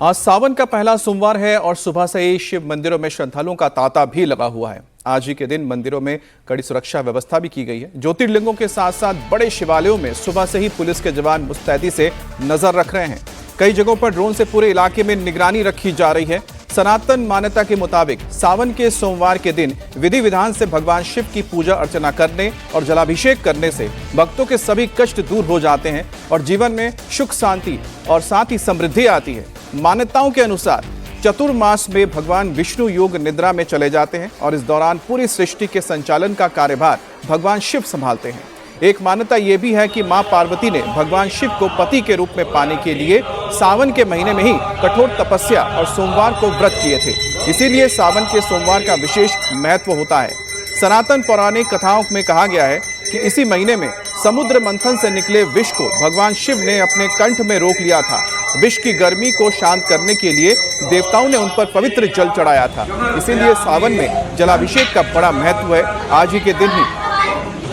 आज सावन का पहला सोमवार है और सुबह से ही शिव मंदिरों में श्रद्धालुओं का तांता भी लगा हुआ है। आज ही के दिन मंदिरों में कड़ी सुरक्षा व्यवस्था भी की गई है। ज्योतिर्लिंगों के साथ साथ बड़े शिवालयों में सुबह से ही पुलिस के जवान मुस्तैदी से नजर रख रहे हैं। कई जगहों पर ड्रोन से पूरे इलाके में निगरानी रखी जा रही है। सनातन मान्यता के मुताबिक सावन के सोमवार के दिन विधि विधान से भगवान शिव की पूजा अर्चना करने और जलाभिषेक करने से भक्तों के सभी कष्ट दूर हो जाते हैं और जीवन में सुख शांति और साथ ही समृद्धि आती है। मान्यताओं के अनुसार चतुर्मास में भगवान विष्णु योग निद्रा में चले जाते हैं और इस दौरान पूरी सृष्टि के संचालन का कार्यभार भगवान शिव संभालते हैं। एक मान्यता यह भी है कि मां पार्वती ने भगवान शिव को पति के रूप में पाने के लिए सावन के महीने में ही कठोर तपस्या और सोमवार को व्रत किए थे। इसीलिए सावन के सोमवार का विशेष महत्व होता है। सनातन पौराणिक कथाओं में कहा गया है कि इसी महीने में समुद्र मंथन से निकले विष को भगवान शिव ने अपने कंठ में रोक लिया था। विष की गर्मी को शांत करने के लिए देवताओं ने उन पर पवित्र जल चढ़ाया था। इसीलिए सावन में जलाभिषेक का बड़ा महत्व है। आज ही के दिन ही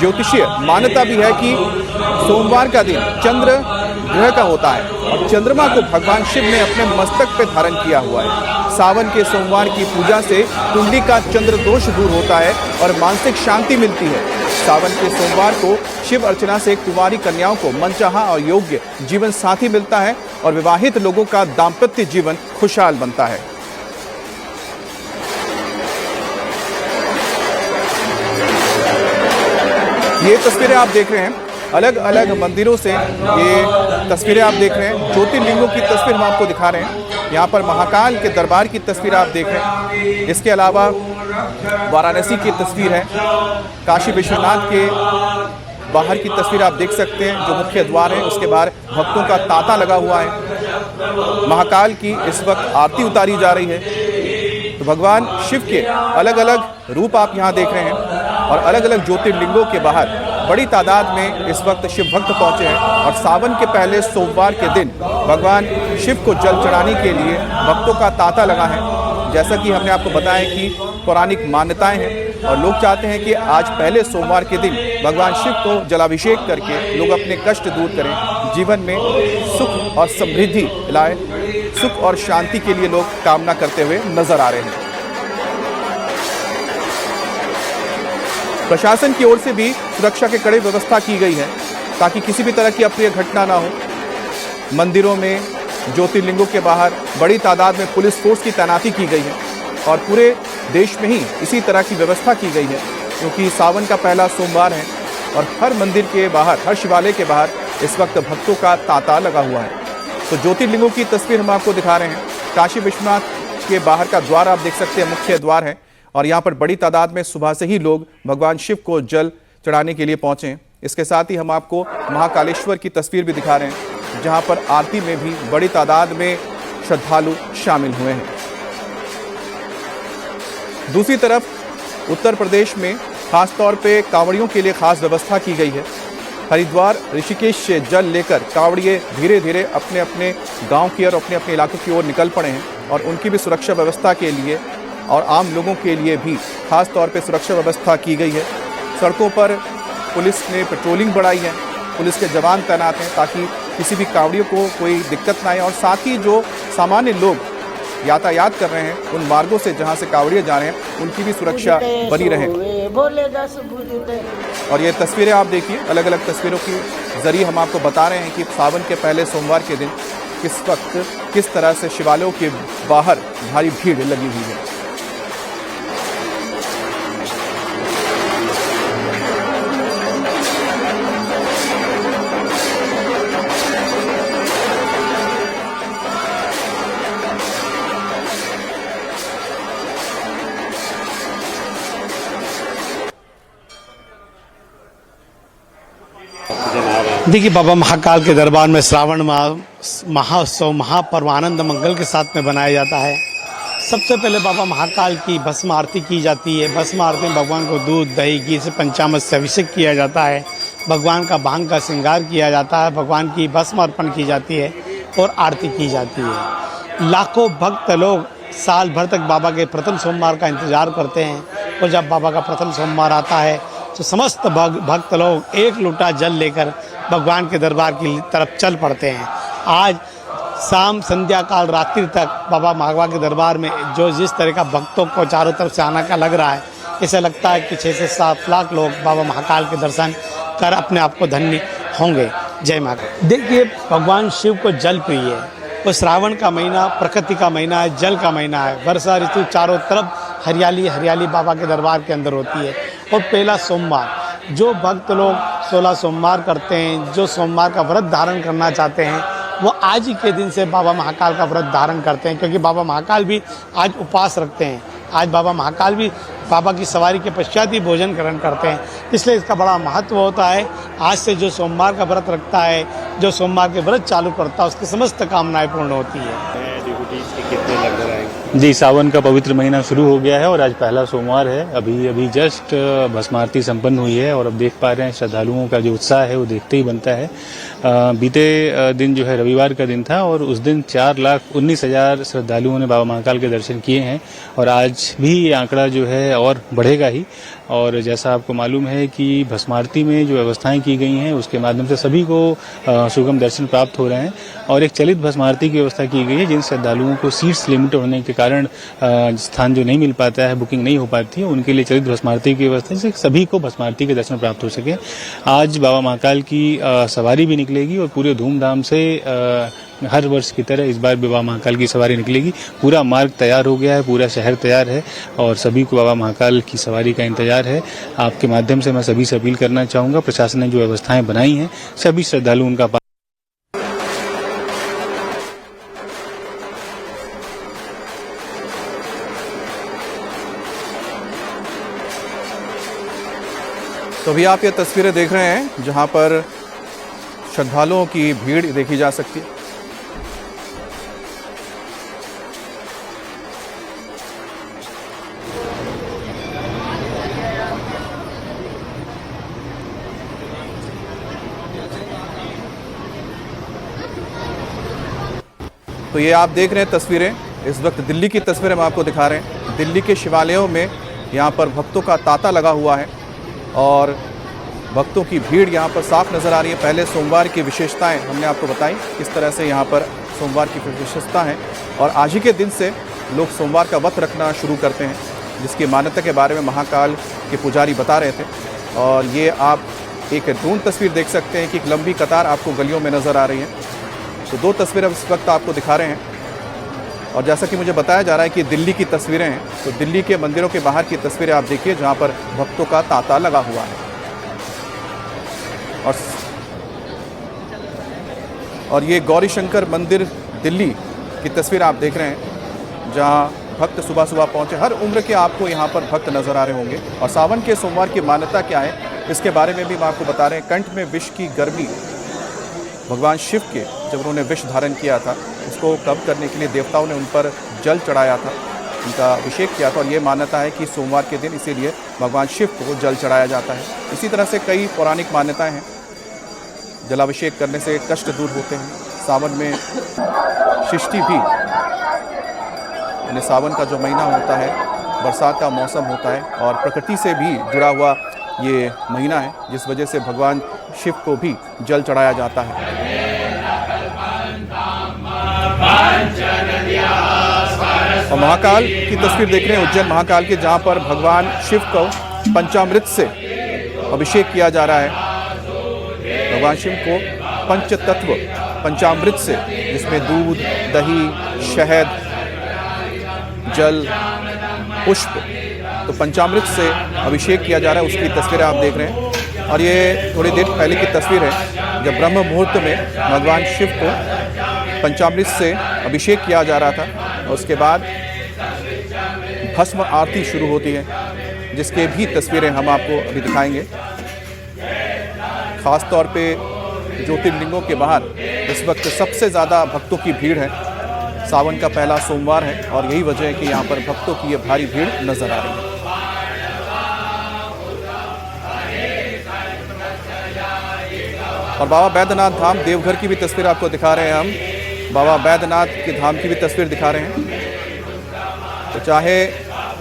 ज्योतिषीय मान्यता भी है कि सोमवार का दिन चंद्र ग्रह का होता है और चंद्रमा को भगवान शिव ने अपने मस्तक पे धारण किया हुआ है। सावन के सोमवार की पूजा से कुंडली का चंद्र दोष दूर होता है और मानसिक शांति मिलती है। सावन के सोमवार को शिव अर्चना से कुंवारी कन्याओं को मनचाहा और योग्य जीवन साथी मिलता है और विवाहित लोगों का दाम्पत्य जीवन खुशहाल बनता है। ये तस्वीरें आप देख रहे हैं अलग अलग मंदिरों से, ये तस्वीरें आप देख रहे हैं ज्योतिर्लिंगों की तस्वीर हम आपको दिखा रहे हैं। यहाँ पर महाकाल के दरबार की तस्वीर आप देख रहे हैं। इसके अलावा वाराणसी की तस्वीर है, काशी विश्वनाथ के बाहर की तस्वीर आप देख सकते हैं। जो मुख्य द्वार है उसके बाहर भक्तों का तांता लगा हुआ है। महाकाल की इस वक्त आरती उतारी जा रही है। तो भगवान शिव के अलग अलग रूप आप यहाँ देख रहे हैं और अलग अलग ज्योतिर्लिंगों के बाहर बड़ी तादाद में इस वक्त शिव भक्त पहुंचे हैं और सावन के पहले सोमवार के दिन भगवान शिव को जल चढ़ाने के लिए भक्तों का तांता लगा है। जैसा कि हमने आपको बताया कि पौराणिक मान्यताएं हैं और लोग चाहते हैं कि आज पहले सोमवार के दिन भगवान शिव को जलाभिषेक करके लोग अपने कष्ट दूर करें, जीवन में सुख और समृद्धि लाए, सुख और शांति के लिए लोग कामना करते हुए नजर आ रहे हैं। प्रशासन की ओर से भी सुरक्षा के कड़े व्यवस्था की गई है ताकि किसी भी तरह की अप्रिय घटना ना हो। मंदिरों में, ज्योतिर्लिंगों के बाहर बड़ी तादाद में पुलिस फोर्स की तैनाती की गई है और पूरे देश में ही इसी तरह की व्यवस्था की गई है क्योंकि सावन का पहला सोमवार है और हर मंदिर के बाहर, हर शिवालय के बाहर इस वक्त भक्तों का तांता लगा हुआ है। तो ज्योतिर्लिंगों की तस्वीर हम आपको दिखा रहे हैं। काशी विश्वनाथ के बाहर का द्वार आप देख सकते हैं, मुख्य द्वार है और यहाँ पर बड़ी तादाद में सुबह से ही लोग भगवान शिव को जल चढ़ाने के लिए पहुंचे हैं। इसके साथ ही हम आपको महाकालेश्वर की तस्वीर भी दिखा रहे हैं जहां पर आरती में भी बड़ी तादाद में श्रद्धालु शामिल हुए हैं। दूसरी तरफ उत्तर प्रदेश में खासतौर पे कांवड़ियों के लिए खास व्यवस्था की गई है। हरिद्वार, ऋषिकेश से जल लेकर कांवड़िए धीरे धीरे अपने अपने गाँव की और अपने अपने इलाकों की ओर निकल पड़े हैं और उनकी भी सुरक्षा व्यवस्था के लिए और आम लोगों के लिए भी खास तौर पे सुरक्षा व्यवस्था की गई है। सड़कों पर पुलिस ने पेट्रोलिंग बढ़ाई है, पुलिस के जवान तैनात हैं ताकि किसी भी कांवड़ियों को कोई दिक्कत ना आए और साथ ही जो सामान्य लोग यातायात कर रहे हैं उन मार्गों से जहां से कांवड़िए जा रहे हैं उनकी भी सुरक्षा बनी रहे। और ये तस्वीरें आप देखिए, अलग अलग तस्वीरों के जरिए हम आपको बता रहे हैं कि सावन के पहले सोमवार के दिन किस वक्त किस तरह से शिवालयों के बाहर भारी भीड़ लगी हुई है। देखिए, बाबा महाकाल के दरबार में श्रावण महोत्सव महापर्व आनंद मंगल के साथ में बनाया जाता है। सबसे पहले बाबा महाकाल की भस्म आरती की जाती है। भस्म आरती में भगवान को दूध, दही, घी से पंचामृत से अभिषेक किया जाता है। भगवान का भांग का श्रृंगार किया जाता है। भगवान की भस्म अर्पण की जाती है और आरती की जाती है। लाखों भक्त लोग साल भर तक बाबा के प्रथम सोमवार का इंतजार करते हैं और जब बाबा का प्रथम सोमवार आता है तो समस्त भक्त लोग एक लोटा जल लेकर भगवान के दरबार की तरफ चल पड़ते हैं। आज शाम संध्या काल रात्रि तक बाबा महाकाल के दरबार में जो जिस तरह का भक्तों को चारों तरफ से आना का लग रहा है, ऐसा लगता है कि 6 से 7 लाख लोग बाबा महाकाल के दर्शन कर अपने आप को धन्य होंगे। जय महाकाल। देखिए, भगवान शिव को जल प्रिय है। वो श्रावण का महीना प्रकृति का महीना है, जल का महीना है। वर्षा ऋतु चारों तरफ हरियाली हरियाली बाबा के दरबार के अंदर होती है। और पहला सोमवार जो भक्त लोग 16 सोमवार करते हैं, जो सोमवार का व्रत धारण करना चाहते हैं, वो आज ही के दिन से बाबा महाकाल का व्रत धारण करते हैं, क्योंकि बाबा महाकाल भी आज उपवास रखते हैं। आज बाबा महाकाल भी बाबा की सवारी के पश्चात ही भोजन ग्रहण करते हैं, इसलिए इसका बड़ा महत्व होता है। आज से जो सोमवार का व्रत रखता है, जो सोमवार के व्रत चालू करता है, उसकी समस्त कामनाएं पूर्ण होती है। जी, सावन का पवित्र महीना शुरू हो गया है और आज पहला सोमवार है। अभी जस्ट भस्म आरती संपन्न हुई है और अब देख पा रहे हैं श्रद्धालुओं का जो उत्साह है वो देखते ही बनता है। बीते दिन जो है रविवार का दिन था और उस दिन 4,19,000 श्रद्धालुओं ने बाबा महाकाल के दर्शन किए हैं और आज भी ये आंकड़ा जो है और बढ़ेगा ही। और जैसा आपको मालूम है कि भस्म आरती में जो व्यवस्थाएं की गई हैं उसके माध्यम से सभी को सुगम दर्शन प्राप्त हो रहे हैं और एक चलित भस्म आरती की व्यवस्था की गई है, जिन श्रद्धालुओं को सीट्स लिमिटेड होने के कारण स्थान जो नहीं मिल पाता है, बुकिंग नहीं हो पाती है, उनके लिए चलित भस्म आरती की व्यवस्था है, जिससे सभी को भस्म आरती के दर्शन प्राप्त हो सके। आज बाबा महाकाल की सवारी भी निकलेगी और पूरे धूमधाम से हर वर्ष की तरह इस बार भी बाबा महाकाल की सवारी निकलेगी। पूरा मार्ग तैयार हो गया है, पूरा शहर तैयार है और सभी को बाबा महाकाल की सवारी का इंतजार है। आपके माध्यम से मैं सभी से अपील करना चाहूँगा, प्रशासन ने जो व्यवस्थाएं बनाई हैं सभी श्रद्धालु उनका तो अभी आप ये तस्वीरें देख रहे हैं जहां पर श्रद्धालुओं की भीड़ देखी जा सकती है। तो ये आप देख रहे हैं तस्वीरें, इस वक्त दिल्ली की तस्वीरें हम आपको दिखा रहे हैं। दिल्ली के शिवालयों में यहाँ पर भक्तों का तांता लगा हुआ है और भक्तों की भीड़ यहाँ पर साफ नज़र आ रही है। पहले सोमवार की विशेषताएं हमने आपको बताई, किस तरह से यहाँ पर सोमवार की विशेषता है और आज ही के दिन से लोग सोमवार का व्रत रखना शुरू करते हैं, जिसकी मान्यता के बारे में महाकाल के पुजारी बता रहे थे। और ये आप एक ड्रोन तस्वीर देख सकते हैं कि एक लंबी कतार आपको गलियों में नज़र आ रही है। तो 2 तस्वीरें इस वक्त आपको दिखा रहे हैं और जैसा कि मुझे बताया जा रहा है कि दिल्ली की तस्वीरें हैं, तो दिल्ली के मंदिरों के बाहर की तस्वीरें आप देखिए जहां पर भक्तों का तांता लगा हुआ है। और ये गौरी शंकर मंदिर दिल्ली की तस्वीर आप देख रहे हैं जहां भक्त सुबह सुबह पहुंचे। हर उम्र के आपको यहाँ पर भक्त नजर आ रहे होंगे। और सावन के सोमवार की मान्यता क्या है इसके बारे में भी हम आपको बता रहे हैं। कंठ में विष की गर्मी भगवान शिव के जब उन्होंने विष धारण किया था उसको कम करने के लिए देवताओं ने उन पर जल चढ़ाया था, उनका अभिषेक किया था और ये मान्यता है कि सोमवार के दिन इसीलिए भगवान शिव को जल चढ़ाया जाता है। इसी तरह से कई पौराणिक मान्यताएं हैं। जलाभिषेक करने से कष्ट दूर होते हैं। सावन में सृष्टि भी, यानी सावन का जो महीना होता है बरसात का मौसम होता है और प्रकृति से भी जुड़ा हुआ ये महीना है, जिस वजह से भगवान शिव को भी जल चढ़ाया जाता है। और महाकाल की तस्वीर देख रहे हैं, उज्जैन महाकाल के, जहां पर भगवान शिव को पंचामृत से अभिषेक किया जा रहा है। भगवान शिव को पंच तत्व पंचामृत से, जिसमें दूध, दही, शहद, जल, पुष्प, तो पंचामृत से अभिषेक किया जा रहा है। उसकी तस्वीरें आप देख रहे हैं और ये थोड़ी देर पहले की तस्वीर है जब ब्रह्म मुहूर्त में भगवान शिव को पंचामृत से अभिषेक किया जा रहा था और उसके बाद भस्म आरती शुरू होती है, जिसके भी तस्वीरें हम आपको अभी दिखाएंगे। खास तौर पे ज्योतिर्लिंगों के बाहर इस वक्त सबसे ज़्यादा भक्तों की भीड़ है। सावन का पहला सोमवार है और यही वजह है कि यहाँ पर भक्तों की ये भारी भीड़ नजर आ रही है। और बाबा बैद्यनाथ धाम देवघर की भी तस्वीर आपको दिखा रहे हैं हम। बाबा बैद्यनाथ के धाम की भी तस्वीर दिखा रहे हैं। तो चाहे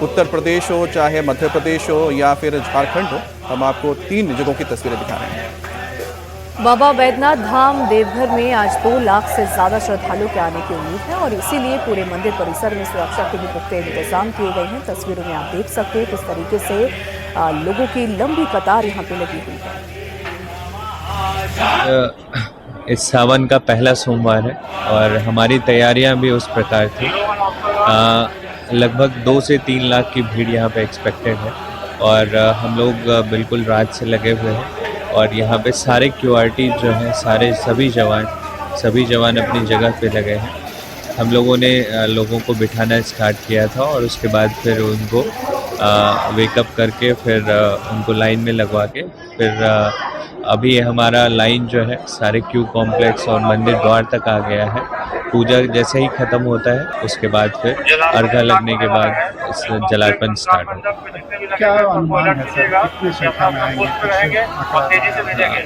उत्तर प्रदेश हो, चाहे मध्य प्रदेश हो या फिर झारखंड हो, हम आपको 3 जगहों की तस्वीरें दिखा रहे हैं। बाबा बैद्यनाथ धाम देवघर में आज 2 लाख से ज्यादा श्रद्धालुओं के आने की उम्मीद है और इसीलिए पूरे मंदिर परिसर में सुरक्षा के भी पुख्ते इंतजाम किए गए हैं। तस्वीरों में आप देख सकते हैं किस तरीके से लोगों की लंबी कतार यहाँ पे लगी हुई है। इस सावन का पहला सोमवार है और हमारी तैयारियां भी उस प्रकार थी। लगभग 2 से 3 लाख की भीड़ यहाँ पे एक्सपेक्टेड है और हम लोग बिल्कुल रात से लगे हुए हैं और यहाँ पे सारे क्यूआरटी जो हैं सभी जवान अपनी जगह पे लगे हैं। हम लोगों ने लोगों को बिठाना स्टार्ट किया था और उसके बाद फिर उनको वेकअप करके फिर उनको लाइन में लगवा के फिर अभी हमारा लाइन जो है सारे क्यू कॉम्प्लेक्स और मंदिर द्वार तक आ गया है। पूजा जैसे ही खत्म होता है उसके बाद फिर अर्घा लगने के बाद इस जलार्पण स्टार्ट होगा। क्या अनुमान है सर, कितनी संख्या में आएंगे?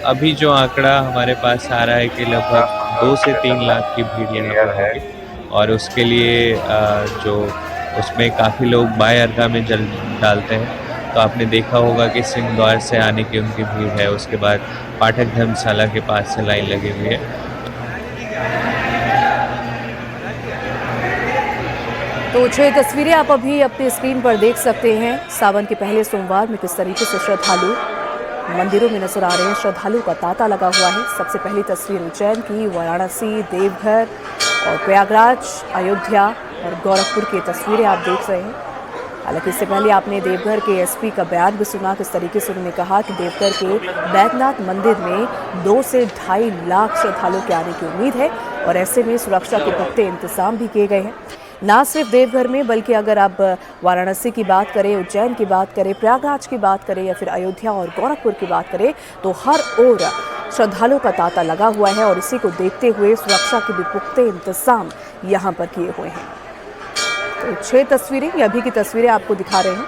अभी जो आंकड़ा हमारे पास आ रहा है कि लगभग 2 से 3 लाख की भीड़ यहाँ पर होगी और उसके लिए जो उसमें काफ़ी लोग बाय अर्घा में जल डालते हैं। तो आपने देखा होगा कि सिंह द्वार से आने की उनकी भीड़ है, उसके बाद पाठक धर्मशाला के पास से लाइन लगी हुई है। तो 6 तस्वीरें आप अभी अपनी स्क्रीन पर देख सकते हैं। सावन के पहले सोमवार में किस तरीके से श्रद्धालु मंदिरों में नजर आ रहे हैं। श्रद्धालुओं का तांता लगा हुआ है। सबसे पहली तस्वीर उज्जैन की, वाराणसी, देवघर और प्रयागराज, अयोध्या और गोरखपुर की तस्वीरें आप देख रहे हैं। हालांकि इससे पहले आपने देवघर के एसपी का बयान भी सुना। किस तरीके से उन्होंने कहा कि देवघर के बैद्यनाथ मंदिर में 2 से 2.5 लाख श्रद्धालुओं के आने की उम्मीद है और ऐसे में सुरक्षा के पुख्ते इंतजाम भी किए गए हैं। ना सिर्फ देवघर में बल्कि अगर आप वाराणसी की बात करें, उज्जैन की बात करें, प्रयागराज की बात करें या फिर अयोध्या और गोरखपुर की बात करें तो हर ओर श्रद्धालुओं का तांता लगा हुआ है और इसी को देखते हुए सुरक्षा के भी पुख्ते इंतजाम यहाँ पर किए हुए हैं। तो 6 तस्वीरें, ये अभी की तस्वीरें आपको दिखा रहे हैं।